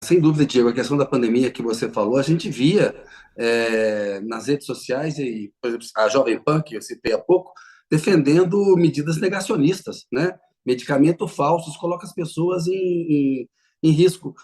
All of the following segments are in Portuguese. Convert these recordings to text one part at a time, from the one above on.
Sem dúvida, Diego, a questão da pandemia que você falou, a gente via nas redes sociais, e, por exemplo, a Jovem Pan, que eu citei há pouco, defendendo medidas negacionistas, né? Medicamento falsos coloca as pessoas em risco.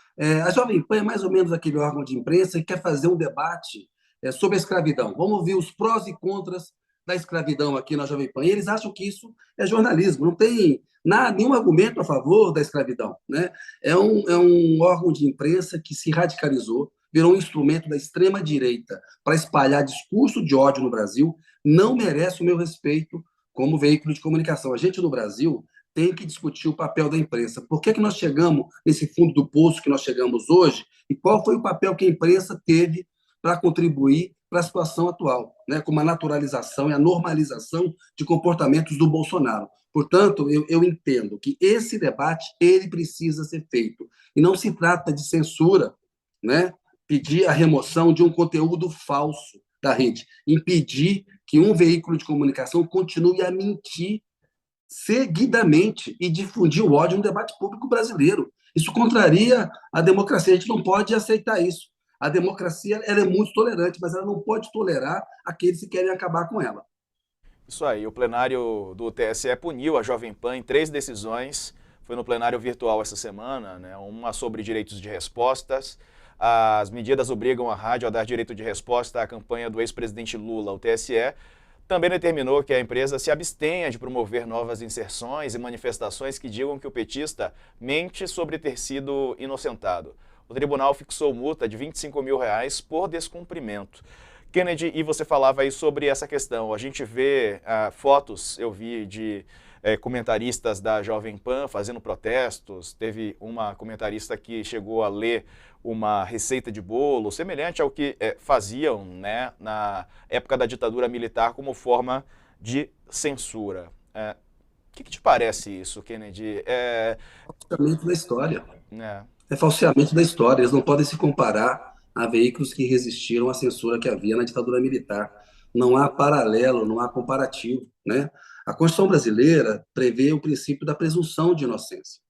A Jovem Pan é mais ou menos aquele órgão de imprensa que quer fazer um debate sobre a escravidão. Vamos ver os prós e contras da escravidão aqui na Jovem Pan. E eles acham que isso é jornalismo, não tem nada, nenhum argumento a favor da escravidão, né? É um órgão de imprensa que se radicalizou, virou um instrumento da extrema-direita para espalhar discurso de ódio no Brasil, não merece o meu respeito como veículo de comunicação. A gente no Brasil tem que discutir o papel da imprensa. Por que nós chegamos nesse fundo do poço que nós chegamos hoje e qual foi o papel que a imprensa teve para contribuir para a situação atual, né, como a naturalização e a normalização de comportamentos do Bolsonaro. Portanto, eu entendo que esse debate ele precisa ser feito. E não se trata de censura, né? Pedir a remoção de um conteúdo falso da rede, impedir que um veículo de comunicação continue a mentir seguidamente e difundir o ódio no debate público brasileiro. Isso contraria a democracia, a gente não pode aceitar isso. A democracia ela é muito tolerante, mas ela não pode tolerar aqueles que querem acabar com ela. Isso aí, o plenário do TSE puniu a Jovem Pan em 3 decisões. Foi no plenário virtual essa semana, né? Uma sobre direitos de respostas. As medidas obrigam a rádio a dar direito de resposta à campanha do ex-presidente Lula. O TSE também determinou que a empresa se abstenha de promover novas inserções e manifestações que digam que o petista mente sobre ter sido inocentado. O tribunal fixou multa de R$ 25.000 por descumprimento. Kennedy, e você falava aí sobre essa questão. A gente vê fotos, eu vi, de comentaristas da Jovem Pan fazendo protestos. Teve uma comentarista que chegou a ler uma receita de bolo, semelhante ao que faziam, né, na época da ditadura militar como forma de censura. O que te parece isso, Kennedy? Falseamento da história. Né, É falseamento da história. Eles não podem se comparar a veículos que resistiram à censura que havia na ditadura militar. Não há paralelo, não há comparativo, né? A Constituição brasileira prevê o princípio da presunção de inocência.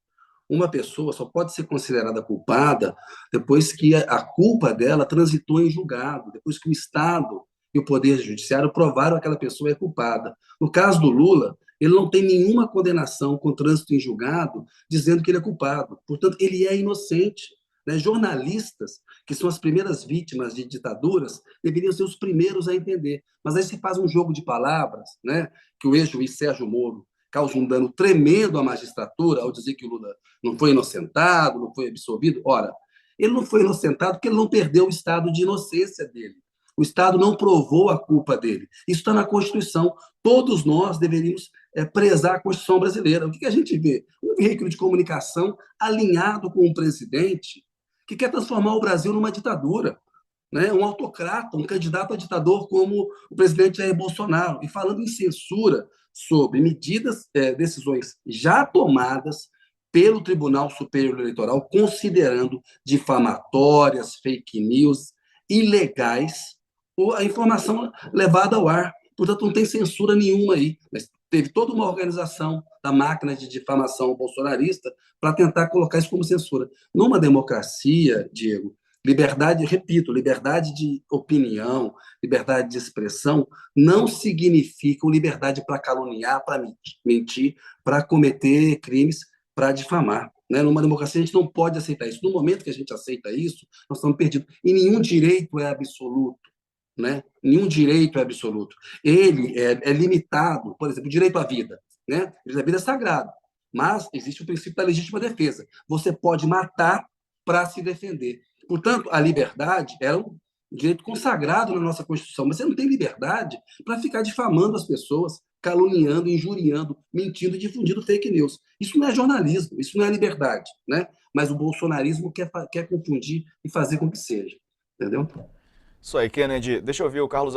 Uma pessoa só pode ser considerada culpada depois que a culpa dela transitou em julgado, depois que o Estado e o Poder Judiciário provaram que aquela pessoa é culpada. No caso do Lula, ele não tem nenhuma condenação com trânsito em julgado dizendo que ele é culpado. Portanto, ele é inocente. Né? Jornalistas, que são as primeiras vítimas de ditaduras, deveriam ser os primeiros a entender. Mas aí se faz um jogo de palavras, né? Que o ex-juiz Sérgio Moro causa um dano tremendo à magistratura ao dizer que o Lula não foi inocentado, não foi absolvido. Ora, ele não foi inocentado porque ele não perdeu o estado de inocência dele. O Estado não provou a culpa dele. Isso está na Constituição. Todos nós deveríamos prezar a Constituição brasileira. O que a gente vê? Um veículo de comunicação alinhado com um presidente que quer transformar o Brasil numa ditadura, né? Um autocrata, um candidato a ditador como o presidente Jair Bolsonaro. E falando em censura sobre medidas, decisões já tomadas pelo Tribunal Superior Eleitoral, considerando difamatórias, fake news, ilegais, ou a informação levada ao ar. Portanto, não tem censura nenhuma aí. Mas teve toda uma organização da máquina de difamação bolsonarista para tentar colocar isso como censura. Numa democracia, Diego, liberdade, repito, liberdade de opinião, liberdade de expressão não significam liberdade para caluniar, para mentir, para cometer crimes, para difamar. Né? Numa democracia, a gente não pode aceitar isso. No momento que a gente aceita isso, nós estamos perdidos. E nenhum direito é absoluto. Né? Nenhum direito é absoluto. Ele é limitado, por exemplo, o direito à vida. Né? O direito à vida é sagrado, mas existe o princípio da legítima defesa. Você pode matar para se defender. Portanto, a liberdade é um direito consagrado na nossa Constituição, mas você não tem liberdade para ficar difamando as pessoas, caluniando, injuriando, mentindo e difundindo fake news. Isso não é jornalismo, isso não é liberdade, né? Mas o bolsonarismo quer confundir e fazer com que seja, entendeu? isso aí, Kennedy. Deixa eu ver o Carlos